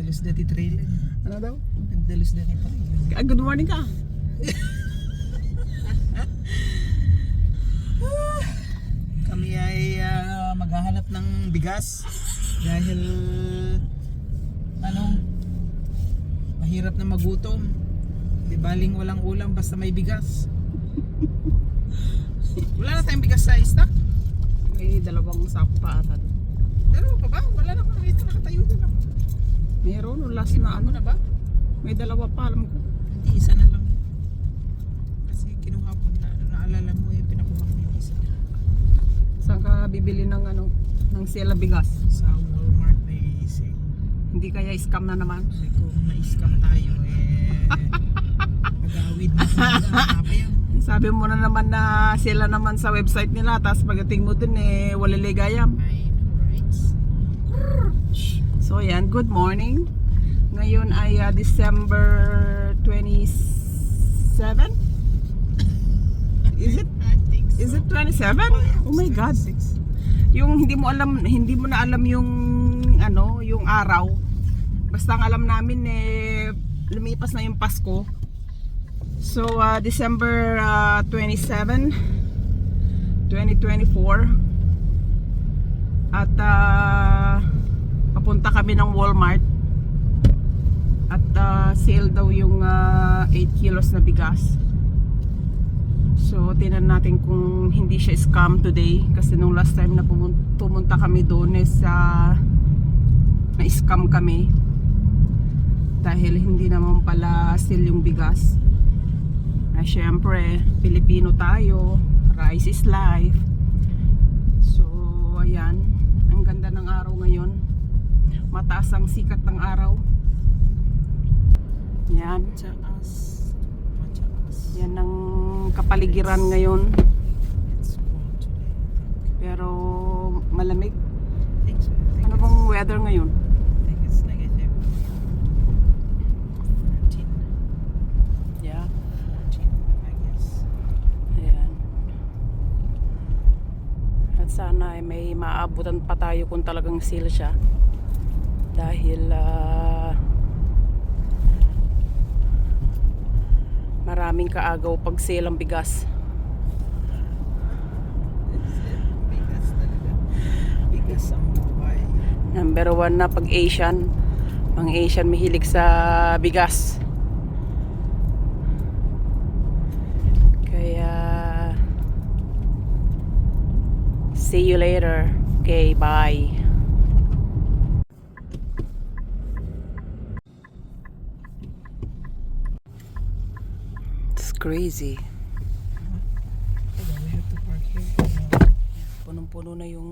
Nagdalos dati trailer. Ano daw? Nagdalos dati trailer. Good morning ka. Kami ay maghahanap ng bigas dahil mahirap na magutom. Di baling walang ulam basta may bigas. Wala na tayong bigas sa stock. May dalawang sako pa ata. Pero pa ba? Wala na akong nakita, nakatayo doon ako. Meron, last na Ano na ba? May dalawa pa, alam ko. Hindi, isa na lang. Kasi kinuha ko naalala mo pinakuha ko yung isa. Saan ka bibili ng ng sila bigas? Sa Walmart may sale. Hindi kaya scam na naman? Kasi kung na-scam tayo pag-awid na pa yan. Sabi mo na naman na sila naman sa website nila, tapos pagdating mo dun wala ligayam. I know, right? So yan, good morning. Ngayon ay December 27? Is it? I think so. Is it 27? Oh my God. Yung hindi mo na alam yung yung araw. Basta ang alam namin lumipas na yung Pasko. So December 27, 2024. At papunta kami ng Walmart. At sale daw yung 8 kilos na bigas. So tingnan natin kung hindi siya scam today, kasi nung last time na pumunta kami doon na-scam kami dahil hindi naman pala sale yung bigas. Syempre Pilipino tayo, rice is life. So ayan, ang ganda ng araw ngayon, mataas ang sikat ng araw. Yan, yan ang kapaligiran ngayon. Pero malamig. Ano bang weather ngayon? I think it's negative 14. Yeah. 14, I guess. Ayan. At sana ay may maabutan pa tayo kung talagang sale siya. Dahil maraming kaagaw pag sale ang bigas. Bigas talaga. Bigas ang buhay. Number 1 na pag Asian. Ang Asian mahilig sa bigas. Kaya see you later. Okay, bye. It's crazy. We have to park here. Punong-puno na yung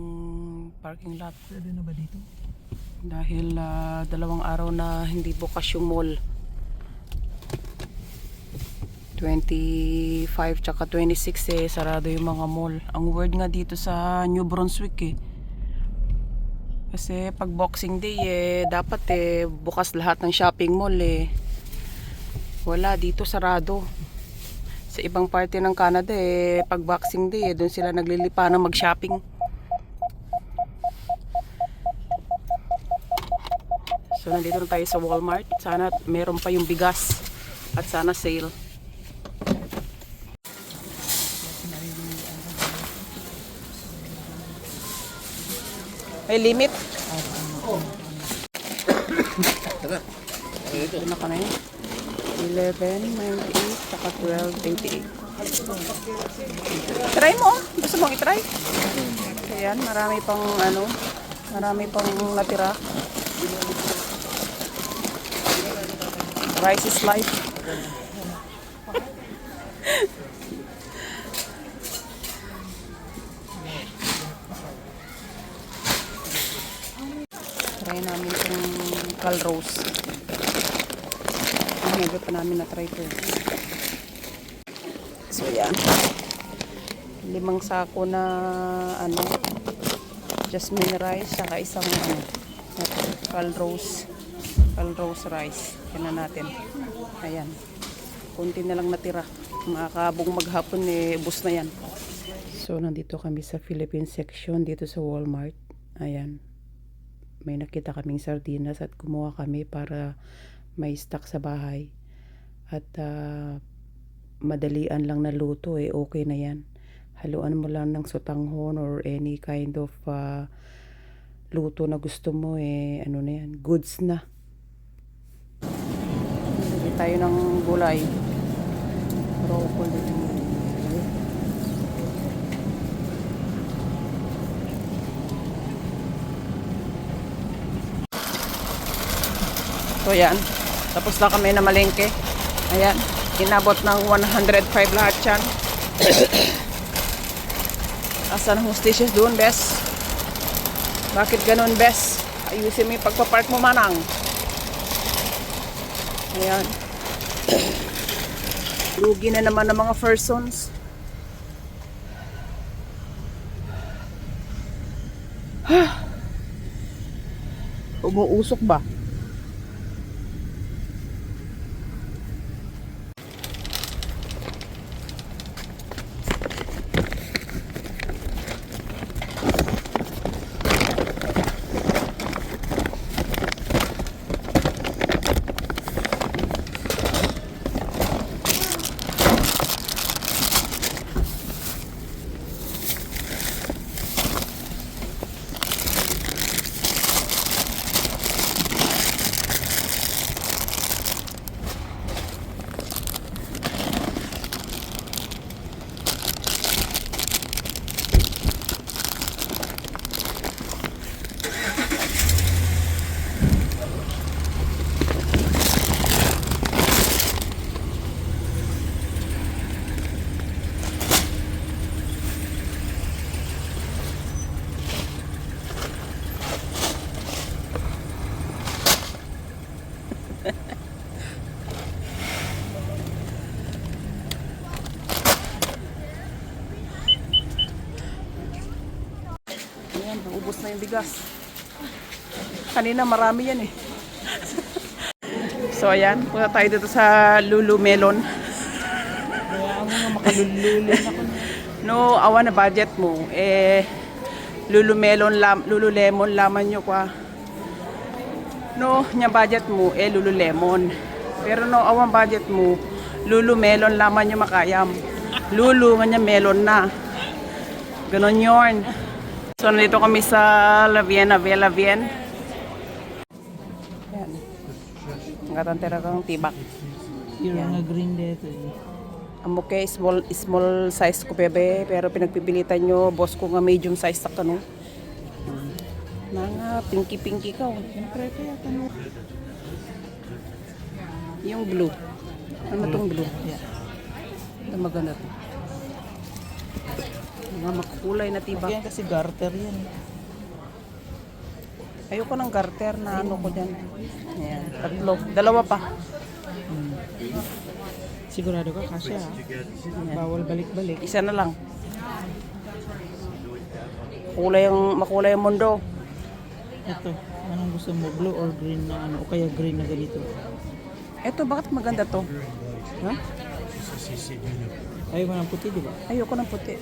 parking lot. Pwede na ba dito? Dahil 2 araw na hindi bukas yung mall. 25 tsaka 26 sarado yung mga mall. Ang word nga dito sa New Brunswick kasi pag Boxing Day dapat bukas lahat ng shopping mall Wala, dito sarado. Sa ibang parte ng Canada pag Boxing Day doon sila naglilipa na mag-shopping. So nandito na tayo sa Walmart. Sana meron pa yung bigas at sana sale. May limit. Ito na ka na 11.98 saka 12.88. Try mo. Gusto mong i-try? Ayan, marami pang natira. Rice is life. Try namin itong Calrose. Hindi pa namin na-try ito. So yan. 5 sako na jasmine rice saka isang Calrose rice. Yan natin. Ayan. Kunti na lang natira. Makakabong maghapon ubos na yan. So nandito kami sa Philippine section dito sa Walmart. Ayan. may nakita kaming sardinas at kumuha kami para may stock sa bahay. At madalian lang na luto okay na yan. Haluan mo lang ng sotanghon or any kind of luto na gusto mo ano na yan, goods na. Lagay tayo ng gulay. Broccoli. So yan, tapos na kami na malengke. Ayan, inabot ng 105 lahat yan. Asan ang hostesses doon, bes? Bakit ganun, bes? Ayusin mo yung pagpapark mo, manang. Ayan. Lugi na naman ng mga persons. Umuusok ba? Ayan, ubos na yung bigas. Kanina marami yan So ayan, punta tayo dito sa Lululemon. Kaya ako nga makalululin ako. No, awa na budget mo. Lululemon laman nyo kwa. No, nya budget mo, Lululemon. Pero no, awang budget mo, Lululemon laman nyo makayam. Lulu nga nya melon na. Ganon yun. So, nandito kami sa La Viena, Villa Vienne. Ayan. Ang katantera kang tibak. Yung nga green dito Amo kay small size ko bebe, pero pinagpipilitan nyo, boss ko nga medium size sa kano. Nga, pinky ka. Siyempre kaya kano. Yung blue. Ano tong blue? Yeah. Ito maganda to. Mga makukulay na tibak. Yan kasi garter yan. Ayoko ng garter na ano ko dyan. Ayan, tatlo. Dalawa pa. Sigurado ka kasya ha? Bawal balik-balik. Isa na lang. Makulay ang mundo. Ito, anong gusto mo? Blue or green na ano? O kaya green na ganito? Eto, bakit maganda to? Ha? Ayaw mo ng puti, di ba? Ayoko ng puti.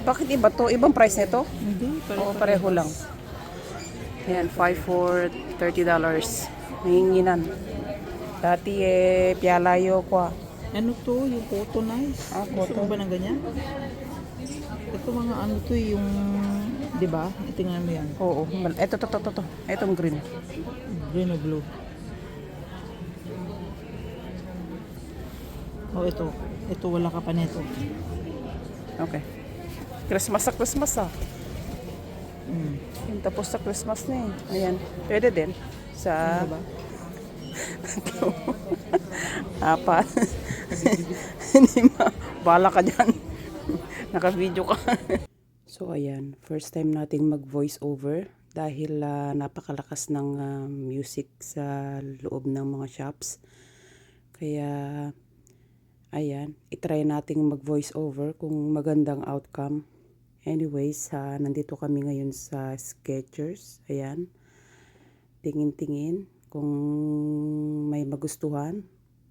Bakit iba to? Ibang price nito? Hindi, Oo, pareho lang. Ayan, 5 for $30. Nahinginan. Dati piyalayo ko Ano to? Yung cotonize? Gusto mo ba ng ganyan? Ito mga ano to yung... Di ba? Tingnan mo yan. Oo. Ito. Itong green. Green o blue? Oh, ito. Ito wala ka pa nito. Okay. Christmas ah. Mm. Yung tapos sa Christmas na Ayan. Pwede din. Sa... Ano ba? Apat. Hindi bala ka dyan. Naka-video ka. So ayan, first time nating mag-voice over dahil napakalakas ng music sa loob ng mga shops. Kaya ayan, itry nating mag-voice over kung magandang outcome. Anyways, nandito kami ngayon sa Skechers. Ayan. Tingin-tingin kung may magustuhan.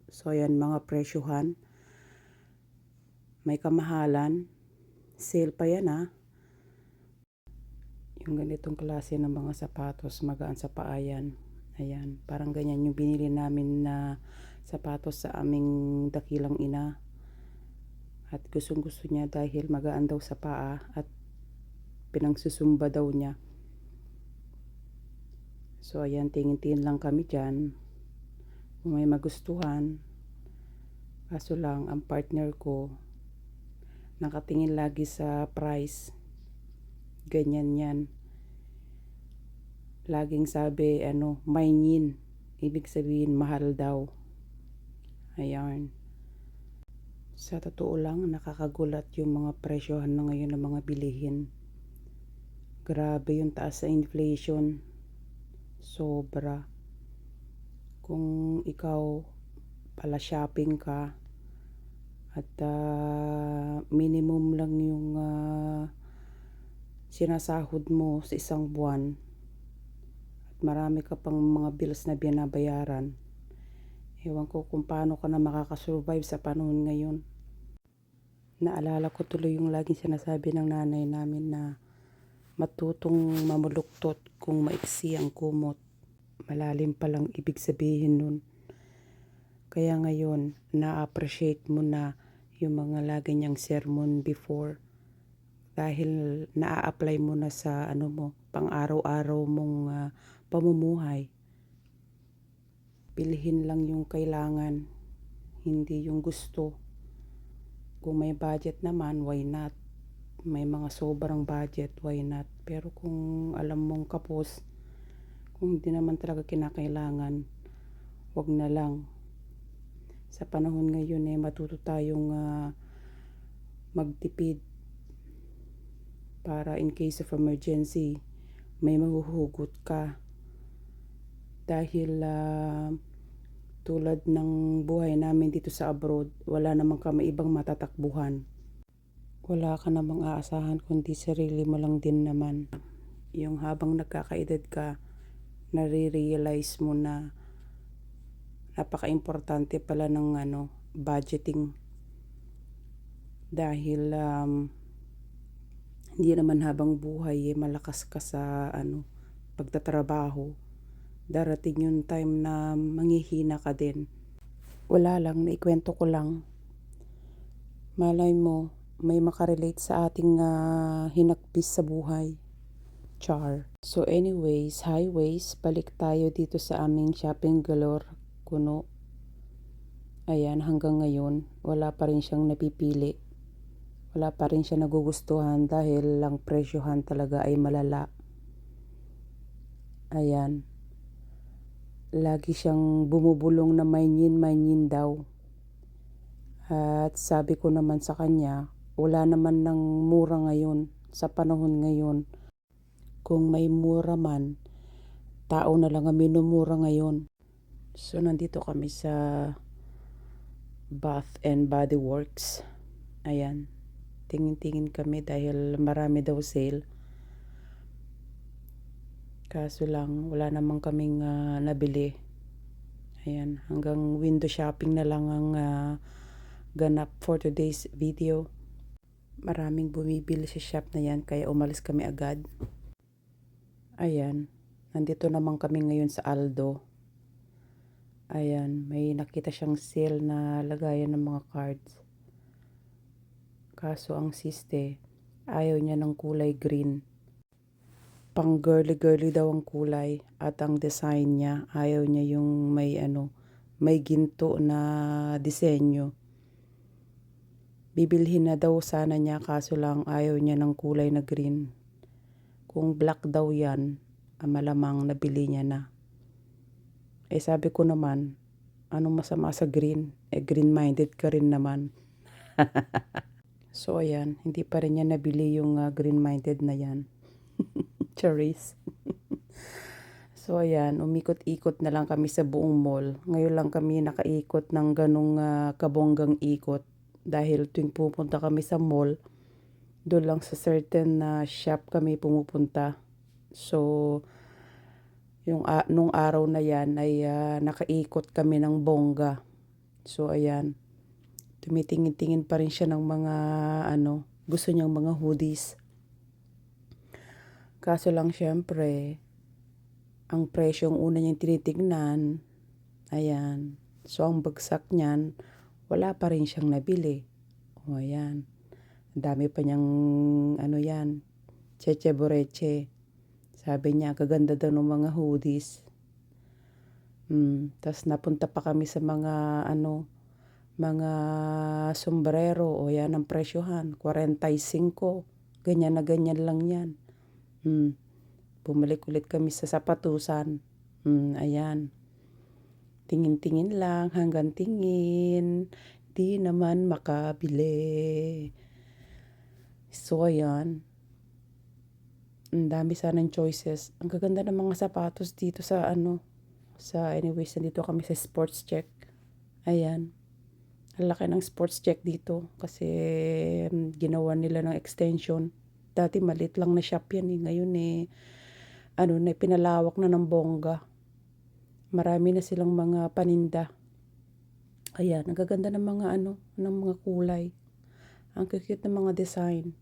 So ayan, mga presyohan. May kamahalan. Sale pa yan Yung ganitong klase ng mga sapatos, magaan sa paa yan. Ayan, parang ganyan yung binili namin na sapatos sa aming dakilang ina. At gustong gusto niya dahil magaan daw sa paa at pinangsusumba daw niya. So ayan, tingin-tingin lang kami dyan. Kung may magustuhan. Kaso lang, ang partner ko, nakatingin lagi sa price. Ganyan yan. Laging sabi, mainin. Ibig sabihin, mahal daw. Ayan. Sa totoo lang, nakakagulat yung mga presyohan na ngayon ng mga bilihin. Grabe yung taas sa inflation. Sobra. Kung ikaw pala shopping ka at minimum lang yung sinasahod mo sa isang buwan at marami ka pang mga bills na binabayaran, ewan ko kung paano ka na makakasurvive sa panahon ngayon. Naalala ko tuloy yung laging sinasabi ng nanay namin na matutong mamuluktot kung maiksi ang kumot. Malalim palang ibig sabihin nun. Kaya ngayon, na-appreciate mo na yung mga lagi niyang sermon before. Dahil na-apply mo na sa pang-araw-araw mong pamumuhay. Bilhin lang yung kailangan, hindi yung gusto. Kung may budget naman, why not? May mga sobrang budget, why not? Pero kung alam mong kapos, kung hindi naman talaga kinakailangan, wag na lang. Sa panahon ngayon matuto tayong magtipid para in case of emergency, may mahuhugot ka. Dahil tulad ng buhay namin dito sa abroad, wala namang kami ibang matatakbuhan. Wala ka namang aasahan kundi sarili mo lang din naman. Yung habang nagkakaedad ka, nare-realize mo na napaka-importante pala ng budgeting. Dahil hindi naman habang buhay malakas ka sa pagtatrabaho. Darating yung time na manghihina ka din. Wala lang, naikwento ko lang. Malay mo, may makarelate sa ating hinakbis sa buhay. Char. So anyways, highways, balik tayo dito sa aming shopping galore, Kuno. Ayan, hanggang ngayon, wala pa rin siyang napipili. Wala pa rin siya nagugustuhan dahil lang presyohan talaga ay malala. Ayan. Lagi siyang bumubulong na mainin daw. At sabi ko naman sa kanya, wala naman ng mura ngayon, sa panahon ngayon. Kung may mura man, tao na lang ang minumura ngayon. So, nandito kami sa Bath and Body Works. Ayan. Tingin-tingin kami dahil marami daw sale. Kaso lang, wala namang kaming nabili. Ayan, hanggang window shopping na lang ang ganap for today's video. Maraming bumibili sa shop na yan, kaya umalis kami agad. Ayan, nandito naman kami ngayon sa Aldo. Ayan, may nakita siyang sale na lagayan ng mga cards. Kaso ang siste, ayaw niya ng kulay green. Pang girly daw ang kulay at ang design niya, ayaw niya yung may ginto na disenyo. Bibilhin na daw sana niya, kaso lang ayaw niya ng kulay na green. Kung black daw yan, malamang nabili niya na. Sabi ko naman, anong masama sa green? Green-minded ka rin naman. So ayan, hindi pa rin niya nabili yung green-minded na yan. Charis. So ayan, umikot-ikot na lang kami sa buong mall. Ngayon lang kami nakaikot ng ganong kabonggang ikot. Dahil tuwing pupunta kami sa mall, doon lang sa certain shop kami pumupunta. So, nung araw na yan ay nakaikot kami ng bongga. So ayan, tumitingin-tingin pa rin siya ng mga gusto niyang mga hoodies. Kaso lang syempre, ang presyong una niyang tinitignan, ayan. So ang bagsak niyan, wala pa rin siyang nabili. O ayan. Ang dami pa niyang ano yan, cheche boreche. Sabi niya, kaganda daw ng mga hoodies. Tapos napunta pa kami sa mga mga sombrero. O yan ang presyohan, 45. Ganyan na ganyan lang yan. Bumalik ulit kami sa sapatusan. Ayan. Tingin-tingin lang, hanggang tingin. Di naman makabili. So, ayan. Ang dami sanang choices. Ang gaganda ng mga sapatos dito sa anyways, nandito kami sa Sports Check. Ayan. Ang laki ng Sports Check dito kasi ginawa nila ng extension. Dati maliit lang na shop yan eh. Ngayon pinalawak na ng bongga. Marami na silang mga paninda. Ayan, ang gaganda ng mga ng mga kulay. Ang cute ng mga design.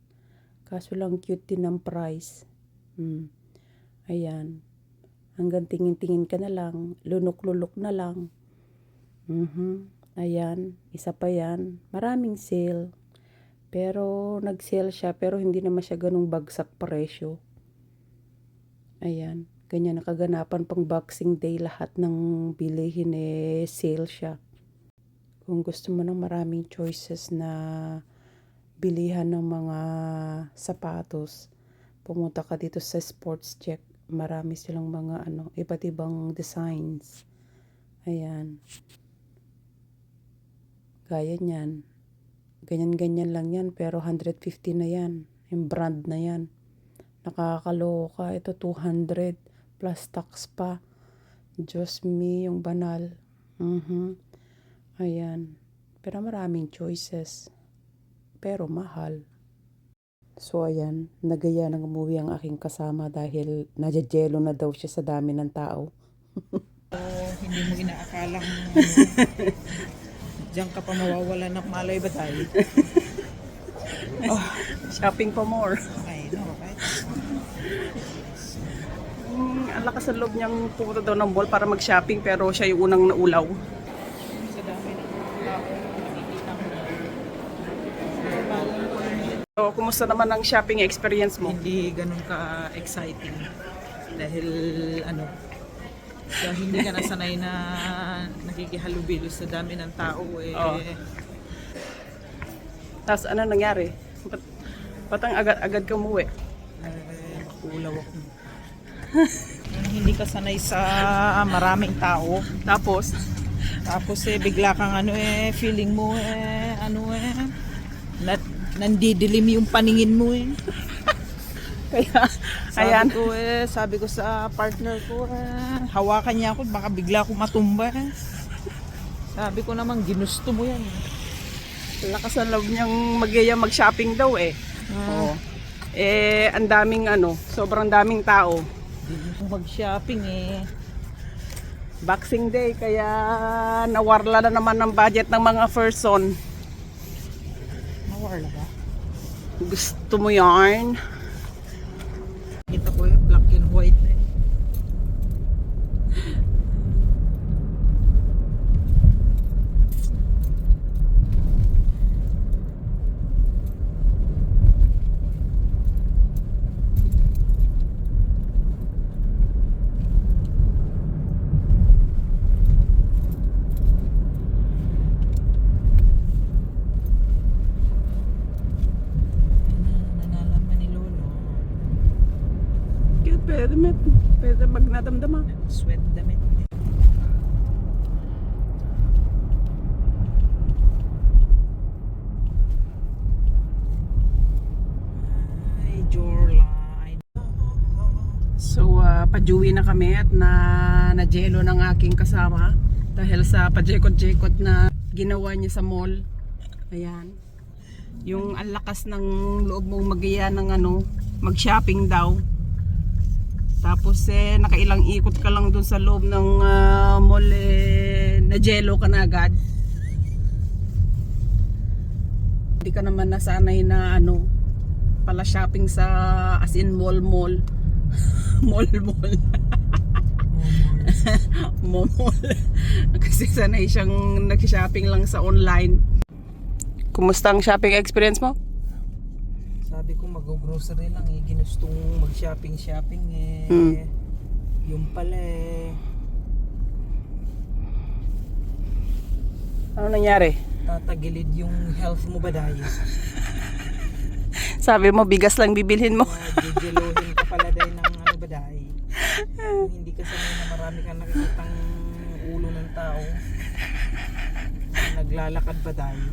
Kaso lang cute din ng price. Ayan. Hanggang tingin-tingin ka na lang. Lunok-lulok na lang. Ayan. Isa pa yan. Maraming sale. Pero nag-sale siya. Pero hindi naman siya ganung bagsak presyo. Ayan. Ganyan nakaganapan pang Boxing Day. Lahat ng bilihin sale siya. Kung gusto mo ng maraming choices na bilihan ng mga sapatos, pumunta ka dito sa Sports Check. Marami silang mga iba't ibang designs. Ayan. Gaya niyan. Ganyan-ganyan lang yan, pero 150 na yan. Yung brand na yan. Nakakaloka. Ito 200 plus tax pa. Diyos me, yung banal. Ayan. Pero maraming choices. Pero mahal. So ayan, nagaya ng umuwi ang aking kasama dahil nadya-jello na daw siya sa dami ng tao. Hindi mo inaakalang diyan ka pa mawawala ng malay ba tayo? Shopping pa more. I know, right? Ang lakas ng loob niyang pumunta daw ng mall para mag-shopping pero siya yung unang naulaw. Sa dami ng tao nakikita mo. So, kumusta naman ang shopping experience mo? Hindi ganun ka-exciting dahil dahil hindi ka nasanay na nakikihalubilo sa dami ng tao Tapos ano nangyari? Ba't ang agad-agad ka umuwi? Makulaw ako. Hindi ka sanay sa maraming tao. Tapos Bigla kang feeling mo nandidilim yung paningin mo kaya, ayan. Sabi ko sa partner ko, hawakan niya ako, baka bigla ako matumba. Sabi ko naman, ginusto mo yan. Lakas ang loob niyang mag-shopping daw Oo. Ang daming sobrang daming tao. Mag-shopping Boxing Day, kaya nawarla na naman ng budget ng mga person. Nawarla ba? Gusto mo yarn? Kita ko black and white na nalalaman ni Lolo. Cute, pwede magnadamdama. Sweat damit. Ay, Jorla. So, pajuwi na kami at na-jello ng aking kasama dahil sa pajekot-jekot na ginawa niya sa mall. Ayan. Yung ang lakas ng loob mong mag-iya ng mag-shopping daw. Tapos nakailang ikot ka lang dun sa loob ng mall na-jello ka na agad. Hindi ka naman nasanay na pala shopping sa as in mall. Mall-mall. Momol. Kasi sanay siyang nag-shopping lang sa online. Kumusta ang shopping experience mo? Sabi ko mag-grocery lang eh. Ginustong mag-shopping eh. Yung pala eh. Ano nangyari? Tatagilid yung health mo ba dahil? Sabi mo, bigas lang bibilhin mo. Jijiluhin ka pala dahil ng ano ba dahil? Hindi ka sanay na marami kang nakikitang ulo ng tao. Naglalakad ba dahil?